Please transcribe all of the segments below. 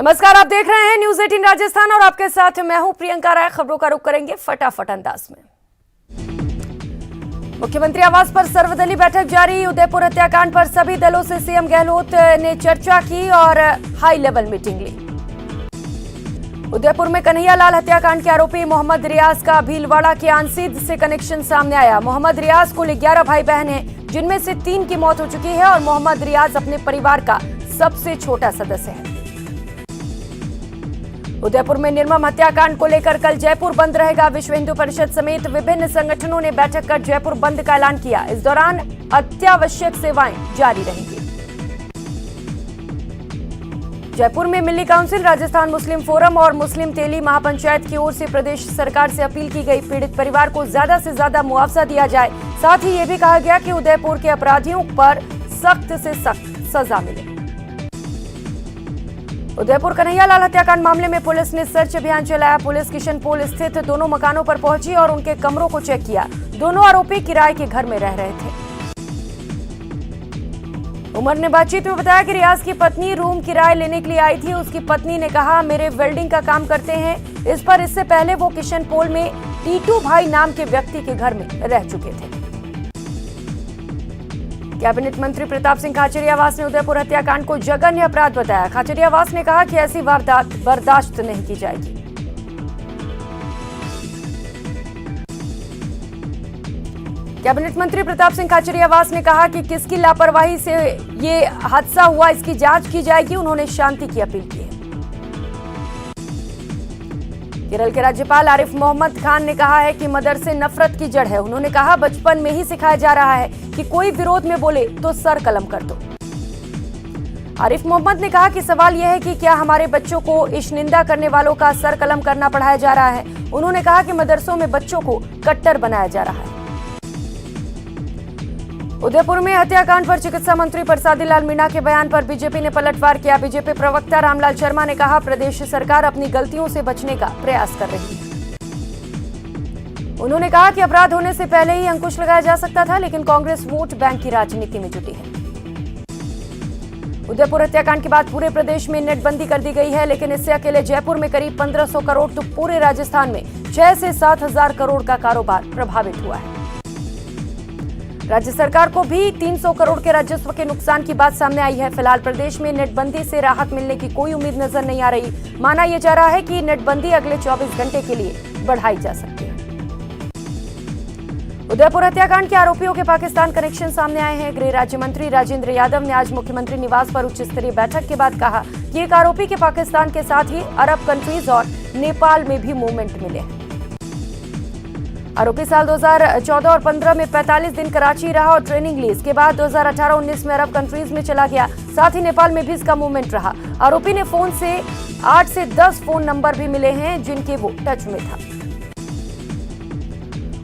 नमस्कार, आप देख रहे हैं न्यूज 18 राजस्थान और आपके साथ मैं हूं प्रियंका राय। खबरों का रुख करेंगे फटाफट अंदाज में। मुख्यमंत्री आवास पर सर्वदलीय बैठक जारी। उदयपुर हत्याकांड पर सभी दलों से सीएम गहलोत ने चर्चा की और हाई लेवल मीटिंग ली। उदयपुर में कन्हैया लाल हत्याकांड के आरोपी मोहम्मद रियाज का भीलवाड़ा के आंसीद से कनेक्शन सामने आया। मोहम्मद रियाज कुल 11 भाई बहन हैं, जिनमें से 3 की मौत हो चुकी है और मोहम्मद रियाज अपने परिवार का सबसे छोटा सदस्य है। उदयपुर में निर्मम हत्याकांड को लेकर कल जयपुर बंद रहेगा। विश्व हिंदू परिषद समेत विभिन्न संगठनों ने बैठक कर जयपुर बंद का ऐलान किया। इस दौरान अत्यावश्यक सेवाएं जारी रहेंगी। जयपुर में मिली काउंसिल, राजस्थान मुस्लिम फोरम और मुस्लिम तेली महापंचायत की ओर से प्रदेश सरकार से अपील की गई। पीड़ित परिवार को ज्यादा से ज्यादा मुआवजा दिया जाए। साथ ही ये भी कहा गया कि उदयपुर के अपराधियों पर सख्त से सख्त सजा मिले। उदयपुर कन्हैया लाल हत्याकांड मामले में पुलिस ने सर्च अभियान चलाया। पुलिस किशनपोल स्थित दोनों मकानों पर पहुंची और उनके कमरों को चेक किया। दोनों आरोपी किराए के घर में रह रहे थे। उमर ने बातचीत में बताया कि रियाज की पत्नी रूम किराए लेने के लिए आई थी। उसकी पत्नी ने कहा, मेरे वेल्डिंग का काम करते हैं। इस पर इससे पहले वो किशनपोल में टीटू भाई नाम के व्यक्ति के घर में रह चुके थे। कैबिनेट मंत्री प्रताप सिंह खाचरियावास ने उदयपुर हत्याकांड को जघन्य अपराध बताया। खाचरियावास ने कहा कि ऐसी वारदात बर्दाश्त नहीं की जाएगी। कैबिनेट मंत्री प्रताप सिंह खाचरियावास ने कहा कि किसकी लापरवाही से ये हादसा हुआ, इसकी जांच की जाएगी। उन्होंने शांति की अपील की है। केरल के राज्यपाल आरिफ मोहम्मद खान ने कहा है कि मदरसे नफरत की जड़ है। उन्होंने कहा, बचपन में ही सिखाया जा रहा है कि कोई विरोध में बोले तो सर कलम कर दो। आरिफ मोहम्मद ने कहा कि सवाल यह है कि क्या हमारे बच्चों को इस निंदा करने वालों का सर कलम करना पढ़ाया जा रहा है। उन्होंने कहा कि मदरसों में बच्चों को कट्टर बनाया जा रहा है। उदयपुर में हत्याकांड पर चिकित्सा मंत्री परसादी लाल मीणा के बयान पर बीजेपी ने पलटवार किया। बीजेपी प्रवक्ता रामलाल शर्मा ने कहा, प्रदेश सरकार अपनी गलतियों से बचने का प्रयास कर रही है। उन्होंने कहा कि अपराध होने से पहले ही अंकुश लगाया जा सकता था, लेकिन कांग्रेस वोट बैंक की राजनीति में जुटी है। उदयपुर हत्याकांड के बाद पूरे प्रदेश में नेटबंदी कर दी गई है, लेकिन इससे अकेले जयपुर में करीब 1500 करोड़ तो पूरे राजस्थान में 6 से 7 हजार करोड़ का कारोबार प्रभावित हुआ है। राज्य सरकार को भी 300 करोड़ के राजस्व के नुकसान की बात सामने आई है। फिलहाल प्रदेश में नेटबंदी से राहत मिलने की कोई उम्मीद नजर नहीं आ रही। माना यह जा रहा है कि नेटबंदी अगले 24 घंटे के लिए बढ़ाई जा सकती है। उदयपुर हत्याकांड के आरोपियों के पाकिस्तान कनेक्शन सामने आए हैं। गृह राज्य मंत्री राजेंद्र यादव ने आज मुख्यमंत्री निवास पर उच्च स्तरीय बैठक के बाद कहा कि एक आरोपी के पाकिस्तान के साथ ही अरब कंट्रीज और नेपाल में भी मूवमेंट मिले हैं। आरोपी साल 2014 और 15 में 45 दिन कराची रहा और ट्रेनिंग ली। इसके बाद 2018-19 में अरब कंट्रीज में चला गया। साथ ही नेपाल में भी इसका मूवमेंट रहा। आरोपी ने फोन से 8 से 10 फोन नंबर भी मिले हैं जिनके वो टच में था।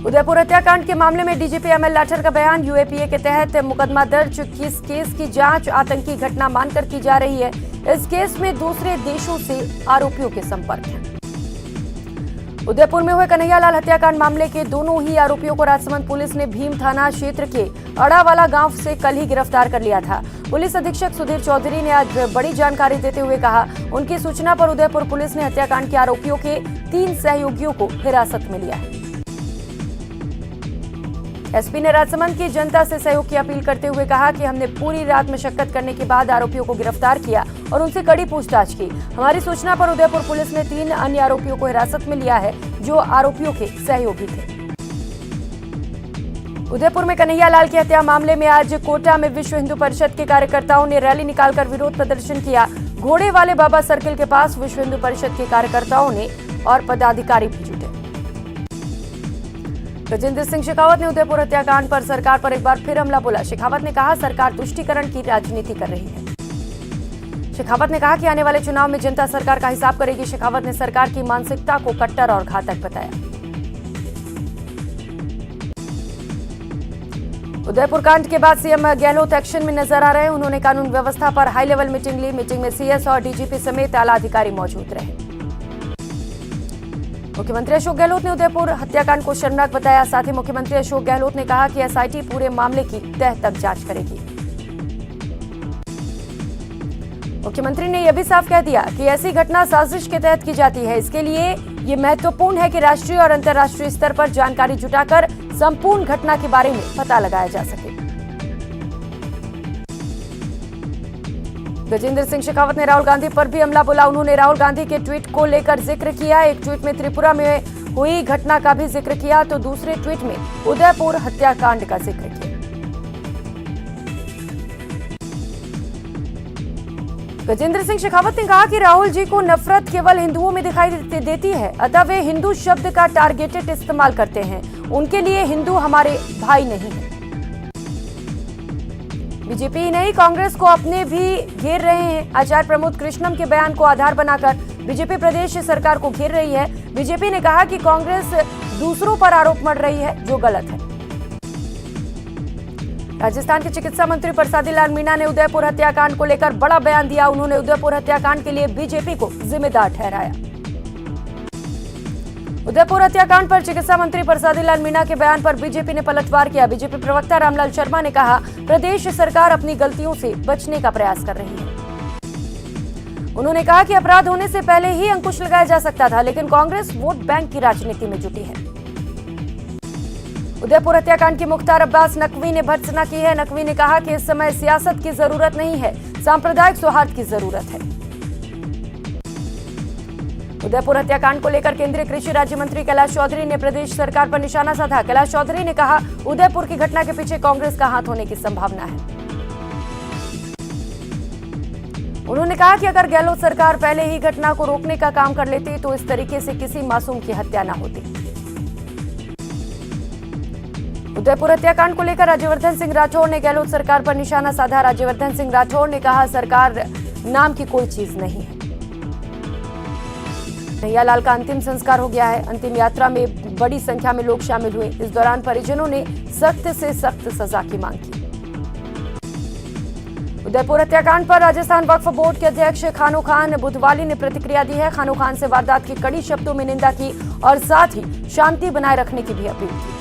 उदयपुर हत्याकांड के मामले में डीजीपी एमएल लाठर का बयान। यूएपीए के तहत मुकदमा दर्ज इस केस की जांच आतंकी घटना मानकर की जा रही है। इस केस में दूसरे देशों से आरोपियों के संपर्क है। उदयपुर में हुए कन्हैया लाल हत्याकांड मामले के दोनों ही आरोपियों को राजसमंद पुलिस ने भीम थाना क्षेत्र के अड़ावाला गांव से कल ही गिरफ्तार कर लिया था। पुलिस अधीक्षक सुधीर चौधरी ने आज बड़ी जानकारी देते हुए कहा, उनकी सूचना पर उदयपुर पुलिस ने हत्याकांड के आरोपियों के 3 सहयोगियों को हिरासत में लिया है। एसपी ने राजसमंद की जनता से सहयोग की अपील करते हुए कहा कि हमने पूरी रात मशक्कत करने के बाद आरोपियों को गिरफ्तार किया और उनसे कड़ी पूछताछ की। हमारी सूचना पर उदयपुर पुलिस ने 3 अन्य आरोपियों को हिरासत में लिया है जो आरोपियों के सहयोगी थे। उदयपुर में कन्हैया लाल की हत्या मामले में आज कोटा में विश्व हिंदू परिषद के कार्यकर्ताओं ने रैली निकालकर विरोध प्रदर्शन किया। घोड़े वाले बाबा सर्किल के पास विश्व हिंदू परिषद के कार्यकर्ताओं ने और पदाधिकारी भी जुटे। गजेंद्र सिंह शेखावत ने उदयपुर हत्याकांड पर सरकार पर एक बार फिर हमला बोला। शेखावत ने कहा, सरकार तुष्टीकरण की राजनीति कर रही है। शेखावत ने कहा कि आने वाले चुनाव में जनता सरकार का हिसाब करेगी। शेखावत ने सरकार की मानसिकता को कट्टर और घातक बताया। उदयपुर कांड के बाद सीएम गहलोत एक्शन में नजर आ रहे हैं। उन्होंने कानून व्यवस्था पर हाई लेवल मीटिंग ली। मीटिंग में सीएस और डीजीपी समेत आला अधिकारी मौजूद रहे। मुख्यमंत्री अशोक गहलोत ने उदयपुर हत्याकांड को शर्मनाक बताया। साथ ही मुख्यमंत्री अशोक गहलोत ने कहा कि एसआईटी पूरे मामले की तह तक जांच करेगी। मुख्यमंत्री ने यह भी साफ कह दिया कि ऐसी घटना साजिश के तहत की जाती है। इसके लिए ये महत्वपूर्ण है कि राष्ट्रीय और अंतर्राष्ट्रीय स्तर पर जानकारी जुटाकर संपूर्ण घटना के बारे में पता लगाया जा सके। गजेंद्र सिंह शेखावत ने राहुल गांधी पर भी हमला बोला। उन्होंने राहुल गांधी के ट्वीट को लेकर जिक्र किया। एक ट्वीट में त्रिपुरा में हुई घटना का भी जिक्र किया तो दूसरे ट्वीट में उदयपुर हत्याकांड का जिक्र किया। गजेंद्र सिंह शेखावत ने कहा कि राहुल जी को नफरत केवल हिंदुओं में दिखाई देती है, अतः वे हिंदू शब्द का टारगेटेड इस्तेमाल करते हैं। उनके लिए हिंदू हमारे भाई नहीं है। बीजेपी ही नहीं, कांग्रेस को अपने भी घेर रहे हैं। आचार्य प्रमोद कृष्णम के बयान को आधार बनाकर बीजेपी प्रदेश सरकार को घेर रही है। बीजेपी ने कहा कि कांग्रेस दूसरों पर आरोप मढ़ रही है, जो गलत है। राजस्थान के चिकित्सा मंत्री प्रसादी लाल मीणा ने उदयपुर हत्याकांड को लेकर बड़ा बयान दिया। उन्होंने उदयपुर हत्याकांड के लिए बीजेपी को जिम्मेदार ठहराया। उदयपुर हत्याकांड पर चिकित्सा मंत्री प्रसादी लाल मीणा के बयान पर बीजेपी ने पलटवार किया। बीजेपी प्रवक्ता रामलाल शर्मा ने कहा, प्रदेश सरकार अपनी गलतियों से बचने का प्रयास कर रही है। उन्होंने कहा कि अपराध होने से पहले ही अंकुश लगाया जा सकता था, लेकिन कांग्रेस वोट बैंक की राजनीति में जुटी है। उदयपुर हत्याकांड की मुख्तार अब्बास नकवी ने भर्त्सना की है। नकवी ने कहा कि इस समय सियासत की जरूरत नहीं है, सांप्रदायिक सौहार्द की जरूरत है। उदयपुर हत्याकांड को लेकर केंद्रीय कृषि राज्य मंत्री कैलाश चौधरी ने प्रदेश सरकार पर निशाना साधा। कैलाश चौधरी ने कहा, उदयपुर की घटना के पीछे कांग्रेस का हाथ होने की संभावना है। उन्होंने कहा कि अगर गहलोत सरकार पहले ही घटना को रोकने का काम कर लेती तो इस तरीके से किसी मासूम की हत्या न होती। उदयपुर हत्याकांड को लेकर राज्यवर्धन सिंह राठौड़ ने गहलोत सरकार पर निशाना साधा। राज्यवर्धन सिंह राठौड़ ने कहा, सरकार नाम की कोई चीज नहीं है। कन्हैयालाल का अंतिम संस्कार हो गया है। अंतिम यात्रा में बड़ी संख्या में लोग शामिल हुए। इस दौरान परिजनों ने सख्त से सख्त सजा की मांग की। उदयपुर हत्याकांड पर राजस्थान वक्फ बोर्ड के अध्यक्ष खानो खान बुधवाली ने प्रतिक्रिया दी है। खानो खान से वारदात की कड़ी शब्दों में निंदा की और साथ ही शांति बनाए रखने की भी अपील की।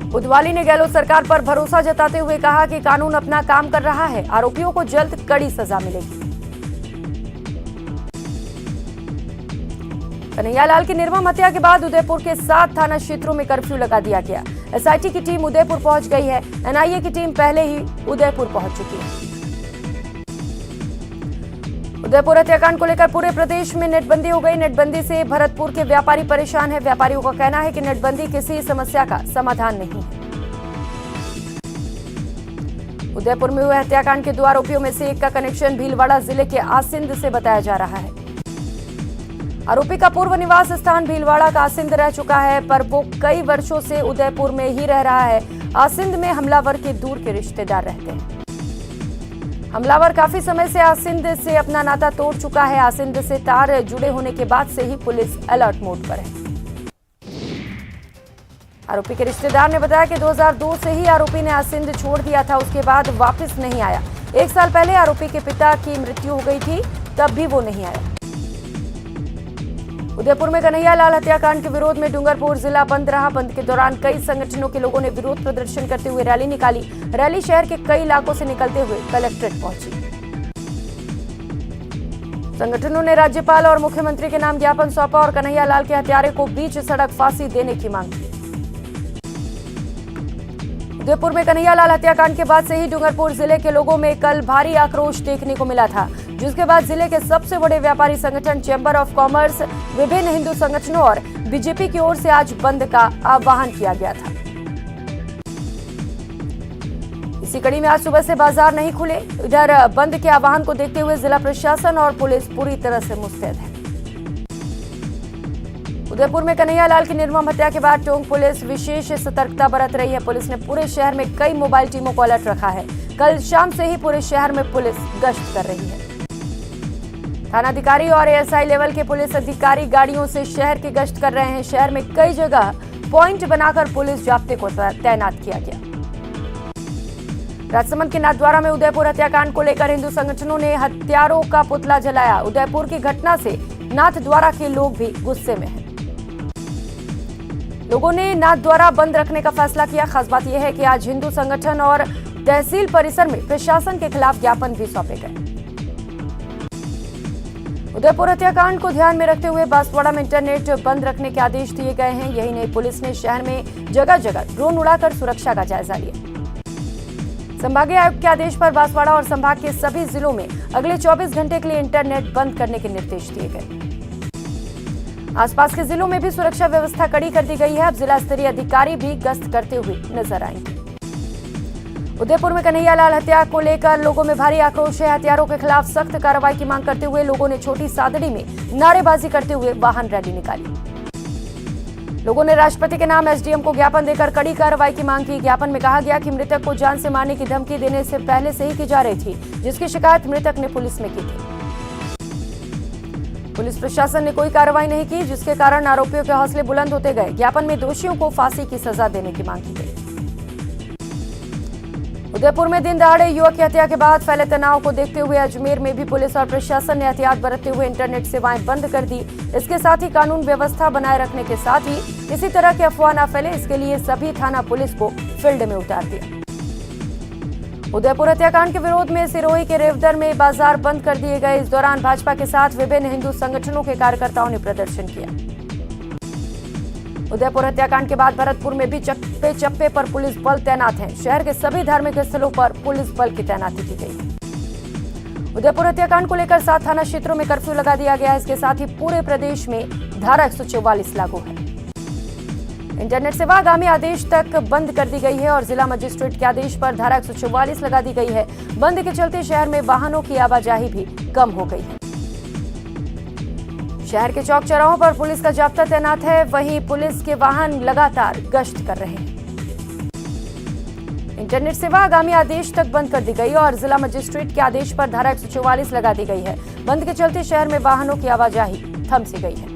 बुधवाली ने गहलोत सरकार पर भरोसा जताते हुए कहा कि कानून अपना काम कर रहा है, आरोपियों को जल्द कड़ी सजा मिलेगी। कन्हैयालाल की निर्मम हत्या के बाद उदयपुर के 7 थाना क्षेत्रों में कर्फ्यू लगा दिया गया। एसआईटी की टीम उदयपुर पहुंच गई है। एनआईए की टीम पहले ही उदयपुर पहुंच चुकी है। उदयपुर हत्याकांड को लेकर पूरे प्रदेश में नेटबंदी हो गई। नेटबंदी से भरतपुर के व्यापारी परेशान है। व्यापारियों का कहना है कि नेटबंदी किसी समस्या का समाधान नहीं है। उदयपुर में हुए हत्याकांड के 2 आरोपियों में से एक का कनेक्शन भीलवाड़ा जिले के आसिंद से बताया जा रहा है। आरोपी का पूर्व निवास स्थान भीलवाड़ा का आसिंद रह चुका है, पर वो कई वर्षों से उदयपुर में ही रह रहा है। आसिंद में हमलावर के दूर के रिश्तेदार रहते हैं। हमलावर काफी समय से आसिंद से अपना नाता तोड़ चुका है। आसिंद से तार जुड़े होने के बाद से ही पुलिस अलर्ट मोड पर है। आरोपी के रिश्तेदार ने बताया कि 2002 से ही आरोपी ने आसिंद छोड़ दिया था, उसके बाद वापस नहीं आया। 1 साल पहले आरोपी के पिता की मृत्यु हो गई थी, तब भी वो नहीं आया। उदयपुर में कन्हैयालाल हत्याकांड के विरोध में डूंगरपुर जिला बंद रहा। बंद के दौरान कई संगठनों के लोगों ने विरोध प्रदर्शन करते हुए रैली निकाली। रैली शहर के कई इलाकों से निकलते हुए कलेक्ट्रेट पहुंची। संगठनों ने राज्यपाल और मुख्यमंत्री के नाम ज्ञापन सौंपा और कन्हैयालाल के हत्यारे को बीच सड़क फांसी देने की मांग की। उदयपुर में कन्हैयालाल हत्याकांड के बाद से ही डूंगरपुर जिले के लोगों में कल भारी आक्रोश देखने को मिला था, जिसके बाद जिले के सबसे बड़े व्यापारी संगठन चैंबर ऑफ कॉमर्स, विभिन्न हिंदू संगठनों और बीजेपी की ओर से आज बंद का आह्वान किया गया था। इसी कड़ी में आज सुबह से बाजार नहीं खुले। इधर बंद के आह्वान को देखते हुए जिला प्रशासन और पुलिस पूरी तरह से मुस्तैद है। उदयपुर में कन्हैयालाल की निर्मम हत्या के बाद टोंक पुलिस विशेष सतर्कता बरत रही है। पुलिस ने पूरे शहर में कई मोबाइल टीमों को अलर्ट रखा है। कल शाम से ही पूरे शहर में पुलिस गश्त कर रही है। थानाधिकारी और एएसआई लेवल के पुलिस अधिकारी गाड़ियों से शहर की गश्त कर रहे हैं। शहर में कई जगह पॉइंट बनाकर पुलिस जाब्ते को तैनात किया गया। राजसमंद के नाथद्वारा में उदयपुर हत्याकांड को लेकर हिंदू संगठनों ने हत्यारों का पुतला जलाया। उदयपुर की घटना से नाथद्वारा के लोग भी गुस्से में हैं। लोगों ने नाथद्वारा बंद रखने का फैसला किया। खास बात यह है कि आज हिंदू संगठन और तहसील परिसर में प्रशासन के खिलाफ ज्ञापन भी सौंपे गए। उदयपुर हत्याकांड को ध्यान में रखते हुए बांसवाड़ा में इंटरनेट बंद रखने के आदेश दिए गए हैं। यही नहीं, पुलिस ने शहर में जगह जगह ड्रोन उड़ाकर सुरक्षा का जायजा लिया। संभागीय आयुक्त के आदेश पर बांसवाड़ा और संभाग के सभी जिलों में अगले 24 घंटे के लिए इंटरनेट बंद करने के निर्देश दिए गए। आसपास के जिलों में भी सुरक्षा व्यवस्था कड़ी कर दी गई है। अब जिला स्तरीय अधिकारी भी गश्त करते हुए नजर आएंगे। उदयपुर में कन्हैयालाल हत्या को लेकर लोगों में भारी आक्रोश है। हत्यारों के खिलाफ सख्त कार्रवाई की मांग करते हुए लोगों ने छोटी सादड़ी में नारेबाजी करते हुए वाहन रैली निकाली। लोगों ने राष्ट्रपति के नाम एसडीएम को ज्ञापन देकर कड़ी कार्रवाई की मांग की। ज्ञापन में कहा गया कि मृतक को जान से मारने की धमकी देने से पहले से ही की जा रही थी, जिसकी शिकायत मृतक ने पुलिस में की थी। पुलिस प्रशासन ने कोई कार्रवाई नहीं की, जिसके कारण आरोपियों के हौसले बुलंद होते गए। ज्ञापन में दोषियों को फांसी की सजा देने की मांग की गई। उदयपुर में दिन दहाड़े युवक की हत्या के बाद फैले तनाव को देखते हुए अजमेर में भी पुलिस और प्रशासन ने एहतियात बरतते हुए इंटरनेट सेवाएं बंद कर दी। इसके साथ ही कानून व्यवस्था बनाए रखने के साथ ही किसी तरह की अफवाह न फैले, इसके लिए सभी थाना पुलिस को फील्ड में उतार दिया। उदयपुर हत्याकांड के विरोध में सिरोही के रेवदर में बाजार बंद कर दिए गए। इस दौरान भाजपा के साथ विभिन्न हिंदू संगठनों के कार्यकर्ताओं ने प्रदर्शन किया। उदयपुर हत्याकांड के बाद भरतपुर में भी चप्पे चप्पे पर पुलिस बल तैनात है। शहर के सभी धार्मिक स्थलों पर पुलिस बल की तैनाती की गई। उदयपुर हत्याकांड को लेकर 7 थाना क्षेत्रों में कर्फ्यू लगा दिया गया है। इसके साथ ही पूरे प्रदेश में धारा 144 लागू है। इंटरनेट सेवा आगामी आदेश तक बंद कर दी गई है और जिला मजिस्ट्रेट के आदेश पर धारा 144 लगा दी गई है। बंद के चलते शहर में वाहनों की आवाजाही भी कम हो गई है। शहर के चौक चौराहों पर पुलिस का जाब्ता तैनात है। वहीं पुलिस के वाहन लगातार गश्त कर रहे हैं। इंटरनेट सेवा आगामी आदेश तक बंद कर दी गई और जिला मजिस्ट्रेट के आदेश पर धारा 144 लगा दी गई है। बंद के चलते शहर में वाहनों की आवाजाही थम सी गई है।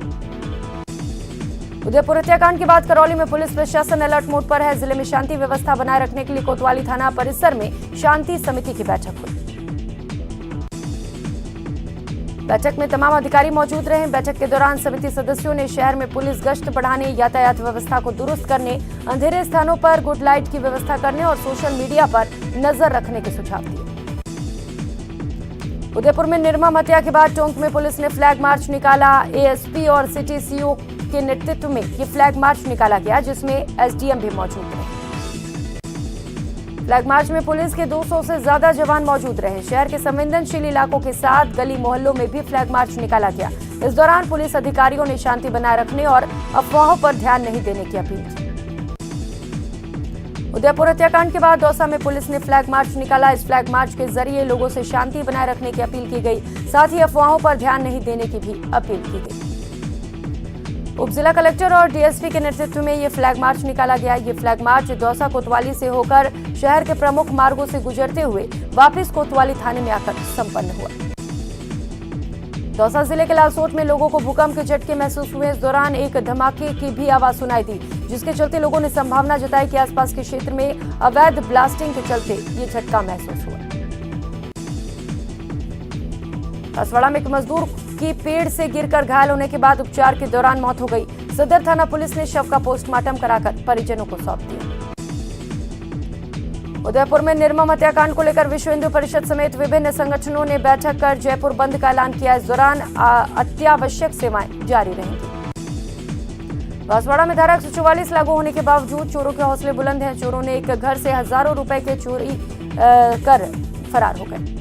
उदयपुर हत्याकांड के बाद करौली में पुलिस प्रशासन अलर्ट मोड पर है। जिले में शांति व्यवस्था बनाए रखने के लिए कोतवाली थाना परिसर में शांति समिति की बैठक हुई। बैठक में तमाम अधिकारी मौजूद रहे। बैठक के दौरान समिति सदस्यों ने शहर में पुलिस गश्त बढ़ाने, यातायात व्यवस्था को दुरुस्त करने, अंधेरे स्थानों पर गुड लाइट की व्यवस्था करने और सोशल मीडिया पर नजर रखने के सुझाव दिए। उदयपुर में निर्मम हत्या के बाद टोंक में पुलिस ने फ्लैग मार्च निकाला। एएसपी और सिटी सीओ के नेतृत्व में ये फ्लैग मार्च निकाला गया, जिसमें एसडीएम भी मौजूद रहे। फ्लैग मार्च में पुलिस के 200 से ज्यादा जवान मौजूद रहे। शहर के संवेदनशील इलाकों के साथ गली मोहल्लों में भी फ्लैग मार्च निकाला गया। इस दौरान पुलिस अधिकारियों ने शांति बनाए रखने और अफवाहों पर ध्यान नहीं देने की अपील की। उदयपुर हत्याकांड के बाद दौसा में पुलिस ने फ्लैग मार्च निकाला। इस फ्लैग मार्च के जरिए लोगों से शांति बनाए रखने की अपील की गई, साथ ही अफवाहों पर ध्यान नहीं देने की भी अपील की गई। उप जिला कलेक्टर और डीएसपी के नेतृत्व में ये फ्लैग मार्च निकाला गया। ये फ्लैग मार्च दौसा कोतवाली से होकर शहर के प्रमुख मार्गों से गुजरते हुए वापस कोतवाली थाने में आकर संपन्न हुआ। दौसा जिले के लालसोट में लोगों को भूकंप के झटके महसूस हुए। इस दौरान एक धमाके की भी आवाज सुनाई दी, जिसके चलते लोगों ने संभावना जताई कि आसपास के क्षेत्र में अवैध ब्लास्टिंग के चलते ये झटका महसूस हुआ। बांसवाड़ा में एक मजदूर की पेड़ से गिरकर घायल होने के बाद उपचार के दौरान मौत हो गई। सदर थाना पुलिस ने शव का पोस्टमार्टम कराकर परिजनों को सौंप दिया। उदयपुर में निर्मम हत्याकांड को लेकर विश्व हिंदू परिषद समेत विभिन्न संगठनों ने बैठक कर जयपुर बंद का ऐलान किया। इस दौरान अत्यावश्यक सेवाएं जारी रहेंगी। बांसवाड़ा में धारा 144 लागू होने के बावजूद चोरों के हौसले बुलंद हैं। चोरों ने एक घर से हजारों रुपए के चोरी कर फरार हो गए।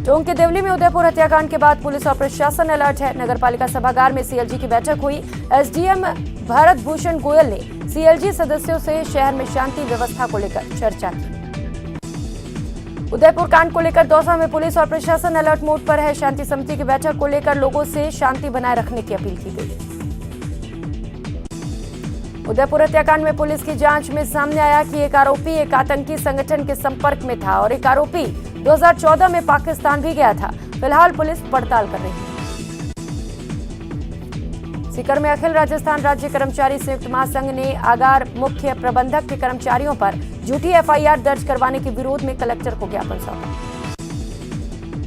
टोंक के देवली में उदयपुर हत्याकांड के बाद पुलिस और प्रशासन अलर्ट है। नगरपालिका सभागार में सीएलजी की बैठक हुई। एसडीएम भारत भूषण गोयल ने सीएलजी सदस्यों से शहर में शांति व्यवस्था को लेकर चर्चा की। उदयपुर कांड को लेकर दौसा में पुलिस और प्रशासन अलर्ट मोड पर है। शांति समिति की बैठक को लेकर लोगों से शांति बनाए रखने की अपील की गई। उदयपुर हत्याकांड में पुलिस की जांच में सामने आया कि एक आरोपी एक आतंकी संगठन के संपर्क में था और एक आरोपी 2014 में पाकिस्तान भी गया था। फिलहाल पुलिस पड़ताल कर रही है। सीकर में अखिल राजस्थान राज्य कर्मचारी संयुक्त महासंघ ने आगार मुख्य प्रबंधक के कर्मचारियों पर झूठी एफआईआर दर्ज करवाने के विरोध में कलेक्टर को ज्ञापन सौंपा।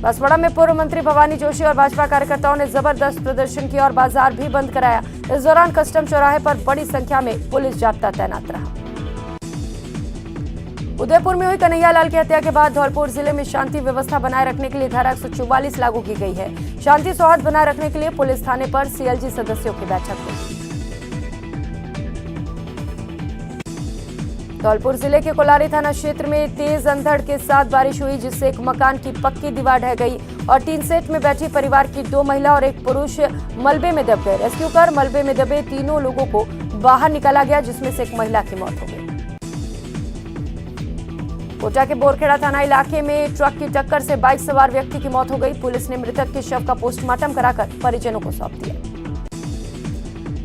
बांसवाड़ा में पूर्व मंत्री भवानी जोशी और भाजपा कार्यकर्ताओं ने जबरदस्त प्रदर्शन किया और बाजार भी बंद कराया। इस दौरान कस्टम चौराहे पर बड़ी संख्या में पुलिस जाब्ता तैनात रहा। उदयपुर में हुई कन्हैयालाल की हत्या के बाद धौलपुर जिले में शांति व्यवस्था बनाए रखने के लिए धारा 144 लागू की गई है। शांति सौहार्द बनाए रखने के लिए पुलिस थाने पर सीएलजी सदस्यों की बैठक हुई। धौलपुर जिले के कोलारी थाना क्षेत्र में तेज अंधड़ के साथ बारिश हुई, जिससे एक मकान की पक्की दीवार ढह गई और टीन सेट में बैठी परिवार की 2 महिला और एक पुरुष मलबे में दब गए। रेस्क्यू कर मलबे में दबे तीनों लोगों को बाहर निकाला गया, जिसमें से एक महिला की मौत हो गई। कोटा के बोरखेड़ा थाना इलाके में ट्रक की टक्कर से बाइक सवार व्यक्ति की मौत हो गई। पुलिस ने मृतक के शव का पोस्टमार्टम कराकर परिजनों को सौंप दिया।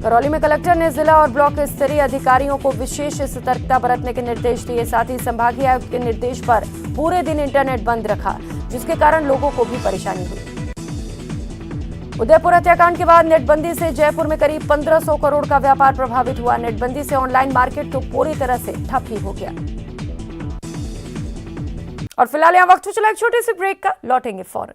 करौली में कलेक्टर ने जिला और ब्लॉक स्तरीय अधिकारियों को विशेष सतर्कता बरतने के निर्देश दिए। साथ ही संभागीय आयुक्त के निर्देश पर पूरे दिन इंटरनेट बंद रखा, जिसके कारण लोगों को भी परेशानी हुई। उदयपुर हत्याकांड के बाद नेटबंदी से जयपुर में करीब 1500 करोड़ का व्यापार प्रभावित हुआ। नेटबंदी से ऑनलाइन मार्केट तो पूरी तरह से ठप ही हो गया। और फिलहाल यहाँ वक्त हो चला एक छोटे से ब्रेक का, लौटेंगे फौरन।